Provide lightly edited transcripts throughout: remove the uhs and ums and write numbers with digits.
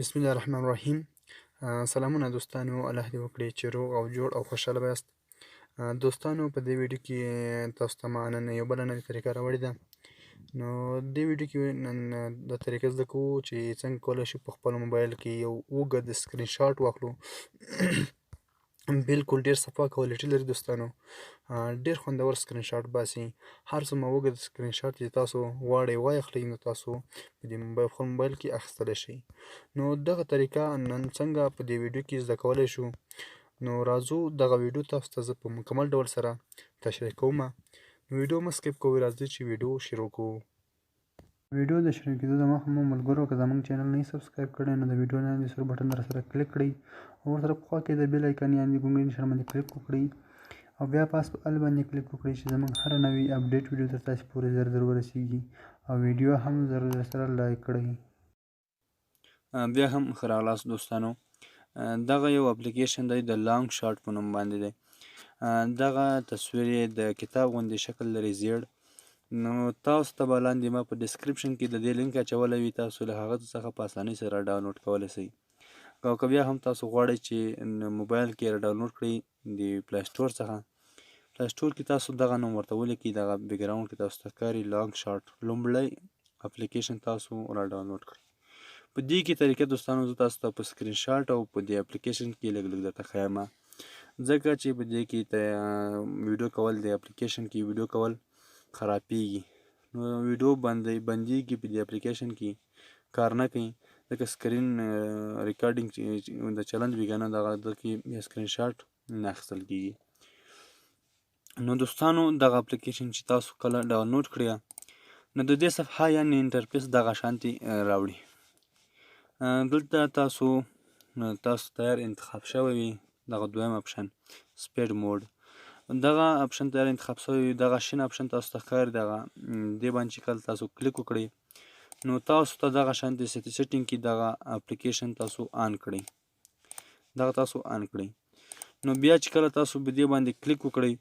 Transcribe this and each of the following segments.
بسم الله الرحمن الرحیم. سلامونه دوستانو، الله دې وکړي چې روغ او جوړ او خوشحاله یاست. دوستانو، په دې ویډیو کې تاسو ته ما نن یو بله نوې طریقه راوړې ده. نو دې ویډیو کې نن دا طریقه زده کوو چې څنګه کولی شو په خپل موبایل کې یو اوږد سکرین شاټ واخلو. بالکل ډېر صفا کوالټي لري دوستانو. ډېر خوندور سکرین شاټ باسي. هر څومره اوږد سکرین شاټ چې تاسو غواړئ واخلئ نو تاسو په دې خپل موبایل کې اخیستلی شئ. نو دغه طریقه نن څنګه په دې ویډیو کې زده کولی شو، نو راځو دغه ویډیو تاسو ته زه په مکمل ډول سره تشریح کومه. نو ویډیو مه سکیپ کوئ، راځئ چې ویډیو شروع کوو. ویډیو د شروع کېدو دمخه مو ملګرو که زموږ چینل نه یې سبسکرایب کړی نو د ویډیو لاندې سور بټن درسره کلیک کړئ او ورسره په خوا کې د بیل ایکن یعنې ګونګړي نښان باندې کلیک وکړئ او بیا پاس په ال باندې کلیک وکړئ چې زموږ هره نوې اپډیټ ویډیو تر تاسې پورې زر زر ورسیږي او ویډیو هم زر زر سره لایک کړئ. بیا هم ښه راغلاست دوستانو. دغه یو اپلیکیشن دی د لانګ شاټ په نوم باندې دی. دغه تصویر یې د کتاب غوندې شکل لري زیړ. نو تاسو ته به لاندې ما په ډسکرپشن کې د دې لینک اچولی وي، تاسو له هغه څخه په اسانۍ سره ډاونلوډ کولی شئ. او که بیا هم تاسو غواړئ چې موبایل کې یې راډاونلوډ کړئ د پلی سټور څخه، پلی سټور کې تاسو دغه نوم ورته ولیکئ، دغه بیکګراوند کې تاسو ته ښکاري لانګ شاټ لومړی اپلیکیشن تاسو راډاونلوډ کړئ. په دې کې طریقه دوستانو زه تاسو ته په سکرین شاټ او په دې اپلیکیشن کې لږ درته ښیم، ځکه چې په دې کې ویډیو کول د اپلیکیشن کې ویډیو کول خرابېږي. نو ویډیو بندېږي په دې اپلیکیشن کې کار نه کوي، ځکه سکرین ریکارډینګ د چلند وي که نه دغه کې سکرین شاټ نه اخیستل کېږي. نو دوستانو دغه اپلیکیشن چې تاسو کله ډاونلوډ کړئ نو د دې صفحه یعنې انټرفیس دغه شانتې راوړي. دلته تاسو تیار انتخاب شوی وي دغه دویم اپشن سپیډ موډ، دغه اپشن تیار انتخاب شوی وي، دغه شین اپشن تاسو ته ښکاري، دغه دې باندې چې کله تاسو کلیک وکړئ نو تاسو ته دغه شانتې سیټینګ کې دغه اپلیکیشن تاسو آن کړئ، دغه تاسو آن کړئ. نو بیا چې کله تاسو په دې باندې کلیک وکړئ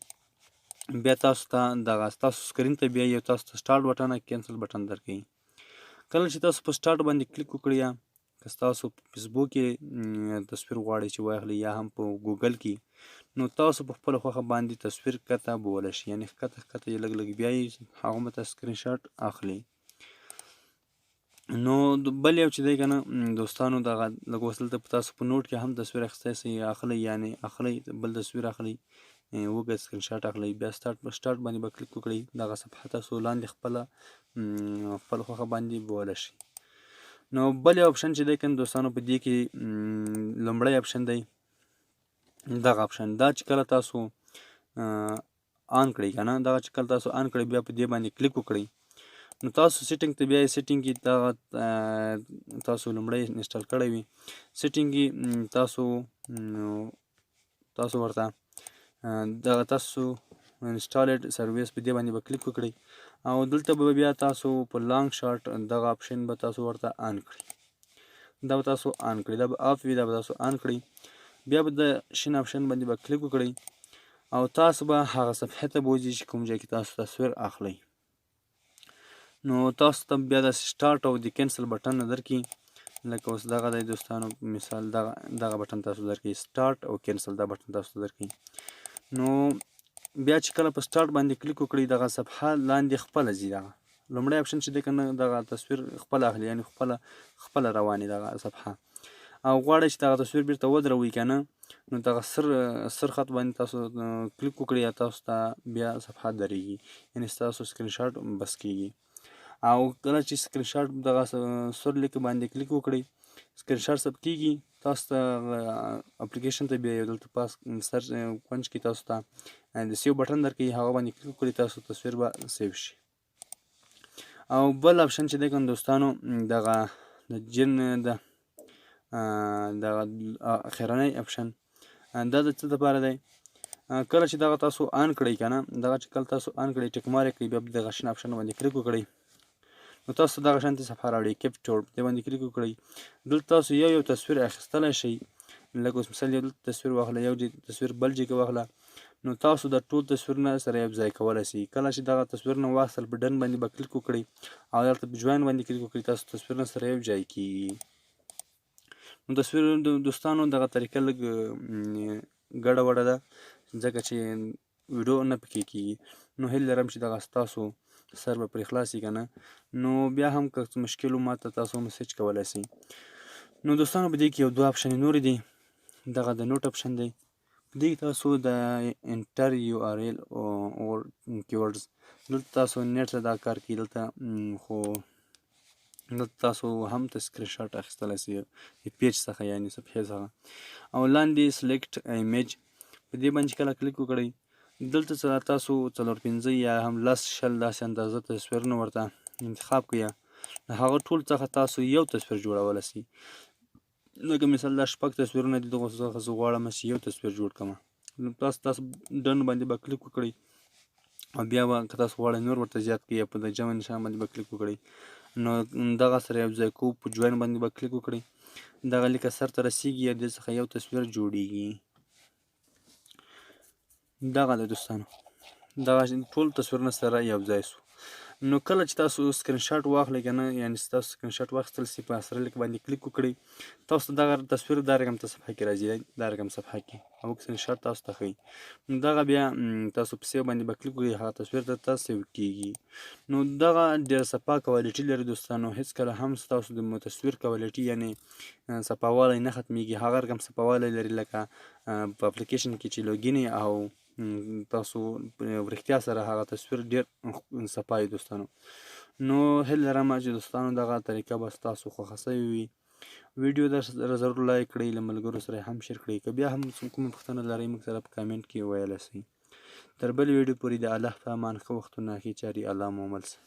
بیا تاسو ته دغه ستاسو سکرین ته بیا یو تاسو ته سټارټ بټن او کینسل بټن درکوي. کله چې تاسو په سټارټ باندې کلیک وکړئ یا که ستاسو په فیسبوک کې تصویر غواړئ چې واخلئ یا هم په ګوګل کې، نو تاسو په خپله خوښه باندې تصویر ښکته بولی شئ، یعنې ښکته یې لږ بیایي، هغومره ته سکرین شاټ اخلئ. نو بل یو چې دی که نه دوستانو دغه لږ اوس دلته تاسو په نوټ کې هم تصویر اخیستی شئ، اخلئ یعنې اخلئ بل تصویر اخلئ، اوږد سکرین شاټ اخلئ، بیا سټارټ باندې به کلیک وکړئ، دغه صفحه تاسو لاندې خپله خوښه باندې بولی شئ. نو بل یو اپشن چې دی که نه دوستانو په دې کې لومړی اپشن دی دغه اپشن، دا چې کله تاسو آن کړئ که نه، دغه چې کله تاسو آن کړئ بیا په دې باندې کلیک وکړئ نو تاسو سیټینګ ته بیا یې سیټینګ کې دغه تاسو لومړی انسټال کړی وي سیټینګ کې تاسو ورته دغه تاسو انسټالډ سرویس په دې باندې به کلیک وکړئ او دلته به بیا تاسو په لانګ شاټ دغه اپشن به تاسو ورته آن کړئ، دا به تاسو آن کړئ، دا به آف وي، دا به تاسو آن کړئ. بیا به د شین اپشن باندې به کلیک وکړئ او تاسو به هغه صفحې ته بوځي چې کوم ځای کې تاسو تصویر اخلئ. نو تاسو ته بیا د سټارټ او د کینسل بټن درکړي، لکه اوس دغه دی دوستانو مثال دغه بټن تاسو درکړي سټارټ او کینسل، دا بټن تاسو درکړي. نو بیا چې کله په سټارټ باندې کلیک وکړئ دغه صفحه لاندې خپله ځي، دغه لومړی اپشن چې دی که نه دغه تصویر خپله اخلي، یعنې خپله روانې دغه صفحه، او غواړئ چې دغه تصویر بیرته ودروئ که نه نو دغه سر خط باندې تاسو کلیک وکړئ یا تاسو ته بیا صفحه درېږي، یعنې ستاسو سکرین شاټ بس کېږي. او کله چې سکرین شاټ دغه سور لیک باندې کلیک وکړئ سکرین شاټ ثبت کېږي، تاسو ته اپلیکیشن ته بیا یو دلته پاس سر کونج کې تاسو ته د سیو بټن درکوي، هغه باندې کلیک وکړئ تاسو تصویر به سیو شي. او بل اپشن چې دی که دوستانو دغه دغه اخرنی اپشن دا د څه دپاره دی، کله چې دغه تاسو آن کړئ که نه، دغه چې کله تاسو آن کړئ ټک مارک کړئ بیا دغه شین اپشن باندې کلیک وکړئ نو تاسو دغه شانتې صفحه راوړي کیپچر په دې باندې کلیک وکړئ. دلته تاسو یو تصویر اخیستلی شئ، لکه اوس مثال یو دلته تصویر واخله، یو تصویر بل ځای کې واخله، نو تاسو د ټول تصویرونه سره یو ځای کولی شئ. کله چې دغه تصویرونه واخیستل په ډن باندې به کلیک وکړئ او دلته په جوین باندې کلیک وکړئ، تاسو تصویرونه سره یو ځای کېږي. نو تصویر دوستانو دغه طریقه لږ ګډه وډه ده ځکه چې ویډیو نه پکې کېږي. نو هیله لرم چې دغه ستاسو سر به پرې خلاص وي که نه، نو بیا هم که څه مشکل و ما ته تاسو میسج کولی شئ. نو دوستانو په دې کې یو دوه اپشنې نورې دي. دغه د نوټ اپشن دی، په دې کې تاسو د انټر یو آر ایل او کیورډز دلته تاسو نیټ ته دا کار کوي. دلته خو دلته تاسو هم ته سکرین شاټ اخیستلی شئ د پیج څخه یعنې صفحې څخه. او لاندې سلیکټ ایمیج په دې باندې کله کلیک وکړئ، دلته تاسو 4 5 یا هم 10 شل داسې اندازه تصویرونه ورته انتخاب کړئ. د هغه ټول څخه تاسو یو تصویر جوړولی شئ. لکه مثال دا 6 تصویرونه دي، دغو څخه زه غواړم چې یو تصویر جوړ کړم. نو تاسو ډن باندې به کلیک وکړئ او بیا به که تاسو غواړئ نور ورته زیات کړئ یا په د جمع نښان باندې به کلیک وکړئ. نو دغه سره یو ځای کوو، په جوین باندې به کلیک وکړئ. دغه لیکه سر ته رسیږي او دې څخه یو تصویر جوړیږي. دغه د دوستانو دغه ټول تصویرونه سره یو ځای شو. نو کله چې تاسو سکرین شاټ واخلئ که نه، یعنې تاسو سکرین شاټ واخیستل شي، په سره لیک باندې کلیک وکړئ، تاسو ته دغه تصویر دا رقم ته صفحه کې راځي، دا رقم صفحه کې او سکرین شاټ تاسو ته ښیي. نو دغه بیا تاسو په سیو باندې به کلیک وکړئ، هغه تصویر ته سیو کېږي. نو دغه ډېره صفا کوالټي لري دوستانو، هېڅکله هم ستاسو د تصویر کوالټي یعنې صفاوالی نه ختمیږي. هغه رقم صفاوالی لري لکه په اپلیکیشن کې چې لوګین او تاسو رښتیا سره هغه تصویر ډېر صفا وي دوستانو. نو هیله لرم چې دوستانو دغه طریقه به ستاسو خوښه شوې وي. ویډیو در ضرور لایک کړئ، له ملګرو سره هم شیر کړئ. که بیا هم کومه پوښتنه لرئ موږ سره په کامنټ کې ویلی شئ. تر بلې ویډیو پورې د الله په امان ښه وختونه ښې چارې الله مو مل شه.